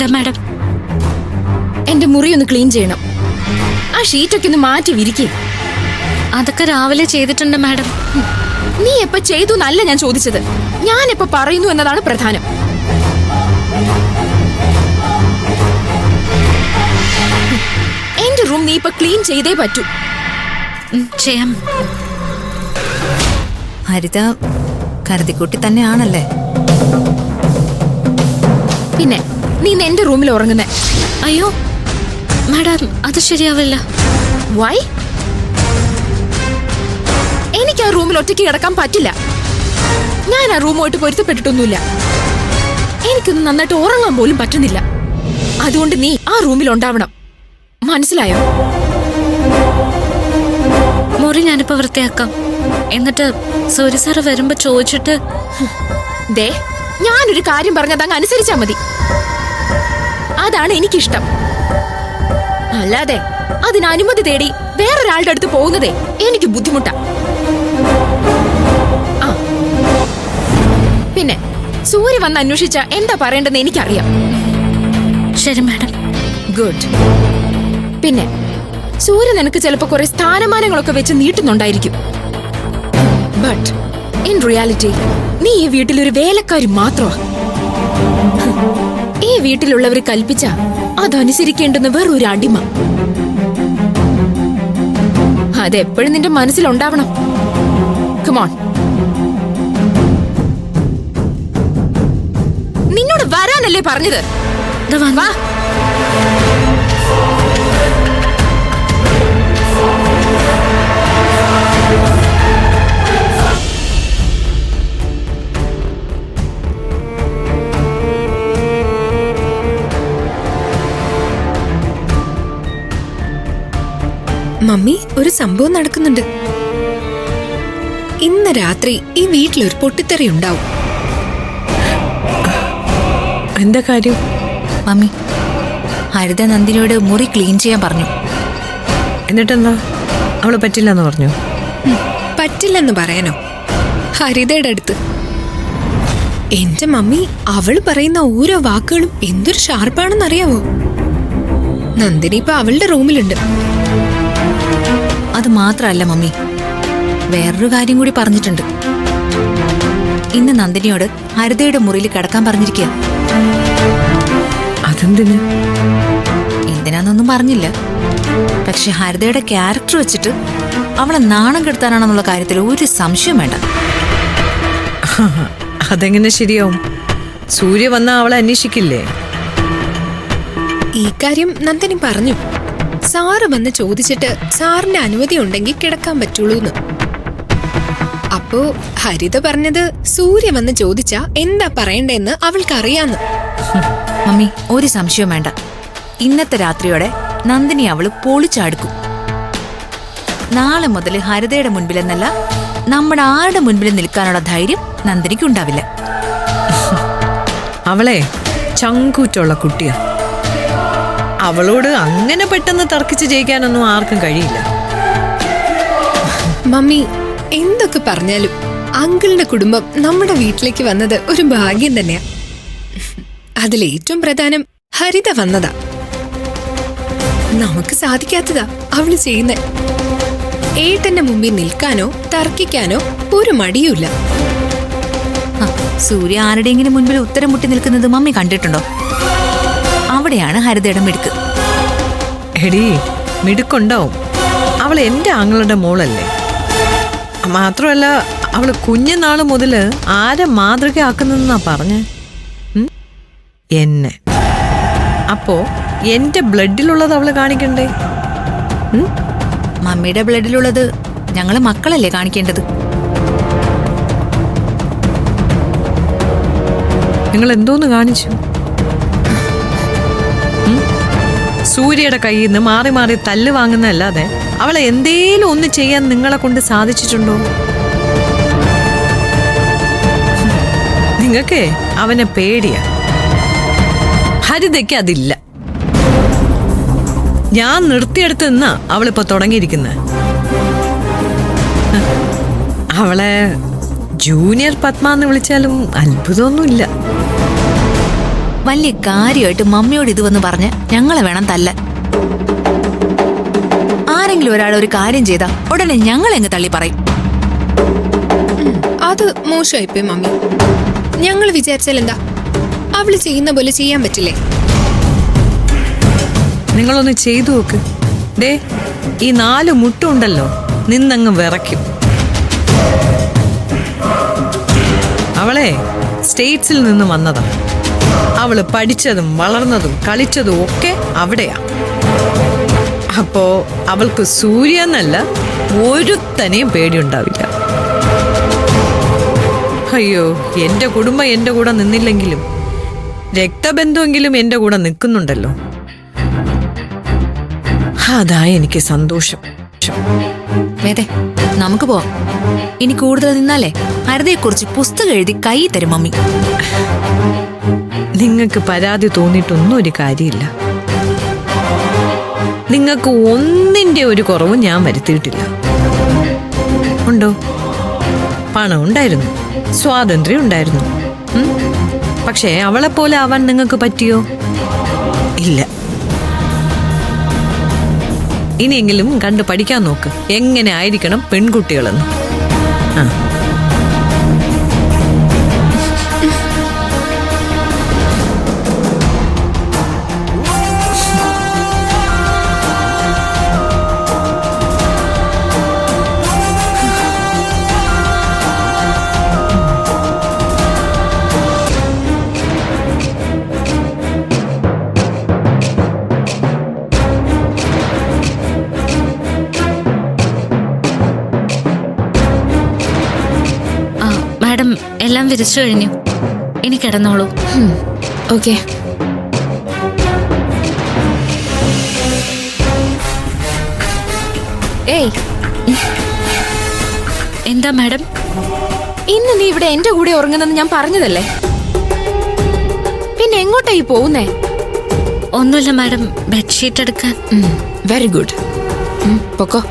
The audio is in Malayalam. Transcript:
എന്താ മാഡം? എന്റെ മുറി ഒന്ന് ക്ലീൻ ചെയ്യണം. ആ ഷീറ്റൊക്കെ ഒന്ന് മാറ്റി വിരിക്കേ. അതൊക്കെ രാവിലെ ചെയ്തിട്ടുണ്ട് മാഡം. നീ എപ്പോ ചെയ്തു എന്നല്ല ഞാൻ ചോദിച്ചത്, ഞാൻ എപ്പോ പറയുന്നു എന്നതാണ് പ്രധാനം. എന്റെ റൂം നീ ഇപ്പൊ ക്ലീൻ ചെയ്തേ പറ്റൂ. ചെയ്യാം. ഹരിത കരുതിക്കുട്ടി തന്നെയാണല്ലേ? പിന്നെ നീ എന്റെ റൂമിൽ ഉറങ്ങുന്നേ? അയ്യോ മാഡം, അത് ശരിയാവില്ല. വൈ? എനിക്ക് ആ റൂമിൽ ഒറ്റയ്ക്ക് കിടക്കാൻ പറ്റില്ല. ഞാൻ ആ റൂമുമായിട്ട് പൊരുത്തപ്പെട്ടിട്ടൊന്നുമില്ല. എനിക്കൊന്നും നന്നായിട്ട് ഉറങ്ങാൻ പോലും പറ്റുന്നില്ല. അതുകൊണ്ട് നീ ആ റൂമിൽ ഉണ്ടാവണം, മനസ്സിലായോ? മുറി ഞാനിപ്പോ വൃത്തിയാക്കാം. എന്നിട്ട് സൂര്യ സാറ് വരുമ്പോ ചോദിച്ചിട്ട്. ദേ, ഞാനൊരു കാര്യം പറഞ്ഞത് അങ്ങ് അനുസരിച്ചാ മതി. അതാണ് എനിക്കിഷ്ടം. അല്ലാതെ അതിന് അനുമതി തേടി വേറൊരാളുടെ അടുത്ത് പോകുന്നതേ എനിക്ക് ബുദ്ധിമുട്ടാ. ആ പിന്നെ സൂര്യ വന്ന് അന്വേഷിച്ച എന്താ പറയേണ്ടെന്ന് എനിക്കറിയാം. ശരി മാഡം. ഗുഡ്. പിന്നെ സൂര്യ നിനക്ക് ചിലപ്പോ കുറെ സ്ഥാനമാനങ്ങളൊക്കെ വെച്ച് നീട്ടുന്നുണ്ടായിരിക്കും. ബട്ട് ഇൻ റിയാലിറ്റി നീ ഈ വീട്ടിലൊരു വേലക്കാരി മാത്രമാ. ഈ വീട്ടിലുള്ളവർ കൽപ്പിച്ച അതനുസരിക്കേണ്ടുന്ന വേറൊരു അടിമ. അതെപ്പോഴും നിന്റെ മനസ്സിലുണ്ടാവണം. Come on. നിന്നോട് വരാനല്ലേ പറഞ്ഞത്? വാ. മമ്മി, ഒരു സംഭവം നടക്കുന്നുണ്ട്. ഇന്ന് രാത്രി ഈ വീട്ടിലൊരു പൊട്ടിത്തെറി ഉണ്ടാവും. എന്താ കാര്യം? മമ്മി, ഹരിത നന്ദിനിയോട് മുറി ക്ലീൻ ചെയ്യാൻ പറഞ്ഞു. എന്നിട്ടെന്താ, അവള് പറ്റില്ലെന്ന് പറഞ്ഞു? പറ്റില്ലെന്ന് പറയാനോ? ഹരിതയുടെ അടുത്ത്. എന്റെ മമ്മി, അവള് പറയുന്ന ഓരോ വാക്കുകളും എന്തൊരു ഷാർപ്പാണെന്നറിയാവോ? നന്ദിനി ഇപ്പൊ അവളുടെ റൂമിലുണ്ട്. അത് മാത്രല്ല മമ്മി, വേറൊരു കാര്യം കൂടി പറഞ്ഞിട്ടുണ്ട്. ഇന്ന് നന്ദിനിയോട് ഹരിതയുടെ മുറിയിൽ കിടക്കാൻ പറഞ്ഞിരിക്കുക. അതെന്തിന്? എന്തിനാന്നൊന്നും പറഞ്ഞില്ല. പക്ഷെ ഹരിതയുടെ ക്യാരക്ടർ വെച്ചിട്ട് അവളെ നാണം കെടുത്താനാണെന്നുള്ള കാര്യത്തിൽ ഒരു സംശയം വേണ്ട. അതെങ്ങനെ ശരിയാവും? സൂര്യ വന്നാ അവളെ അന്വേഷിക്കില്ലേ? ഈ കാര്യം നന്ദിനി പറഞ്ഞു. സാറ് വന്ന് ചോദിച്ചിട്ട് സാറിന്റെ അനുമതി ഉണ്ടെങ്കിൽ കിടക്കാൻ പറ്റുള്ളൂന്ന്. അപ്പോ ഹരിത പറഞ്ഞത് സൂര്യ വന്ന് ചോദിച്ചാ എന്താ പറയണ്ടേന്ന് അവൾക്കറിയാന്ന്. മമ്മി, ഒരു സംശയവും വേണ്ട. ഇന്നത്തെ രാത്രിയോടെ നന്ദിനി അവള് പൊളിച്ചടുക്കും. നാളെ മുതൽ ഹരിതയുടെ മുൻപിലെന്നല്ല, നമ്മുടെ ആരുടെ മുൻപിൽ നിൽക്കാനുള്ള ധൈര്യം നന്ദിനിക്ക് ഉണ്ടാവില്ല. അവളെ ചങ്കൂറ്റുള്ള കുട്ടിയാ. അവളോട് അങ്ങനെ പെട്ടെന്ന് തർക്കിച്ച് ജയിക്കാനൊന്നും ആർക്കും കഴിയില്ല. മമ്മി, എന്തൊക്കെ പറഞ്ഞാലും അങ്കിളിന്റെ കുടുംബം നമ്മുടെ വീട്ടിലേക്ക് വന്നത് ഒരു ഭാഗ്യം തന്നെയാ. അതിലേറ്റവും പ്രധാനം ഹരിത വന്നതാ. നമുക്ക് സാധിക്കാത്തതാ അവള് ചെയ്യുന്നേ. ഏട്ടന്റെ മുമ്പിൽ നിൽക്കാനോ തർക്കിക്കാനോ ഒരു മടിയുമില്ല. സൂര്യ ആരുടെയെങ്കിലും മുൻപിൽ ഉത്തരം മുട്ടി നിൽക്കുന്നത് മമ്മി കണ്ടിട്ടുണ്ടോ? അവിടെയാണ് ഹരിതയുടെ മിടുക്ക്. എടീ, മിടുക്കുണ്ടാവും. അവൾ എന്റെ ആങ്ങളുടെ മോളല്ലേ. മാത്രമല്ല, അവള് കുഞ്ഞുനാള് മുതല് ആരെ മാതൃകയാക്കുന്നെന്നാ പറഞ്ഞേ? എന്നെ. അപ്പോ എന്റെ ബ്ലഡിലുള്ളത് അവള് കാണിക്കണ്ടേ? മമ്മിയുടെ ബ്ലഡിലുള്ളത് ഞങ്ങള് മക്കളല്ലേ കാണിക്കേണ്ടത്? നിങ്ങൾ എന്തോന്ന് കാണിച്ചു? സൂര്യയുടെ കയ്യിൽ നിന്ന് മാറി മാറി തല്ല് വാങ്ങുന്നതല്ലാതെ അവളെ എന്തേലും ഒന്ന് ചെയ്യാൻ നിങ്ങളെ കൊണ്ട് സാധിച്ചിട്ടുണ്ടോ? നിങ്ങൾക്കേ അവനെ പേടിയാ. ഹരിതയ്ക്ക് അതില്ല. ഞാൻ നിർത്തിയെടുത്ത് നിന്നാ അവളിപ്പോ തുടങ്ങിയിരിക്കുന്നത്. അവളെ ജൂനിയർ പത്മ എന്ന് വിളിച്ചാലും അത്ഭുതമൊന്നുമില്ല. വലിയ കാര്യമായിട്ട് മമ്മിയോട് ഇത് വന്ന് പറഞ്ഞ് ഞങ്ങളെ വേണം തല്ലാൻ. ആരെങ്കിലും ഒരാൾ ഒരു കാര്യം ചെയ്താ ഉടനെ ഞങ്ങളെങ്ങ് തള്ളി പറയും. അത് മോശമായിപ്പോയി മമ്മി. ഞങ്ങൾ വിചാരിച്ചാൽ എന്താ, അവള് ചെയ്യുന്ന പോലെ ചെയ്യാൻ പറ്റില്ലേ? നിങ്ങളൊന്ന് ചെയ്തു നോക്ക്. ദേ ഈ 4 മുട്ടുണ്ടല്ലോ, നിന്നങ്ങ് വിറയ്ക്കും. അവളെ സ്റ്റേറ്റ്സിൽ നിന്ന് വന്നതാ. അവള് പഠിച്ചതും വളർന്നതും കളിച്ചതും ഒക്കെ അവിടെയാ. അപ്പോ അവൾക്ക് സൂര്യ എന്നല്ല ഒരുത്തനെയും പേടിയുണ്ടാവില്ല. അയ്യോ, എന്റെ കുടുംബം എന്റെ കൂടെ നിന്നില്ലെങ്കിലും രക്തബന്ധമെങ്കിലും എന്റെ കൂടെ നിൽക്കുന്നുണ്ടല്ലോ, അതാ എനിക്ക് സന്തോഷം. വേദേ, നമുക്ക് പോവാം. ഇനി കൂടുതൽ നിന്നാലേ ഹരിതയെക്കുറിച്ച് പുസ്തകം എഴുതി കൈ തരും മമ്മി. നിങ്ങൾക്ക് പരാതി തോന്നിയിട്ടൊന്നും ഒരു കാര്യമില്ല. നിങ്ങൾക്ക് ഒന്നിന്റെ ഒരു കുറവും ഞാൻ വരുത്തിയിട്ടില്ല. ഉണ്ടോ? പണം ഉണ്ടായിരുന്നു, സ്വാതന്ത്ര്യം ഉണ്ടായിരുന്നു. പക്ഷേ അവളെപ്പോലെ ആവാൻ നിങ്ങൾക്ക് പറ്റിയോ? ഇല്ല. ഇനിയെങ്കിലും കണ്ടു പഠിക്കാൻ നോക്ക്, എങ്ങനെ ആയിരിക്കണം പെൺകുട്ടികളെന്ന്. ആ, മാഡം എല്ലാം വിരിച്ചു കഴിഞ്ഞു. ഇനി കിടന്നോളൂ. ഓക്കെ. ഏയ്, എന്താ മാഡം? ഇന്ന് നീ ഇവിടെ എന്റെ കൂടെ ഉറങ്ങുന്നെന്ന് ഞാൻ പറഞ്ഞതല്ലേ? പിന്നെ എങ്ങോട്ടായി പോകുന്നേ? ഒന്നുമില്ല മാഡം, ബെഡ്ഷീറ്റ് എടുക്കാൻ. Very good. പൊക്കോ.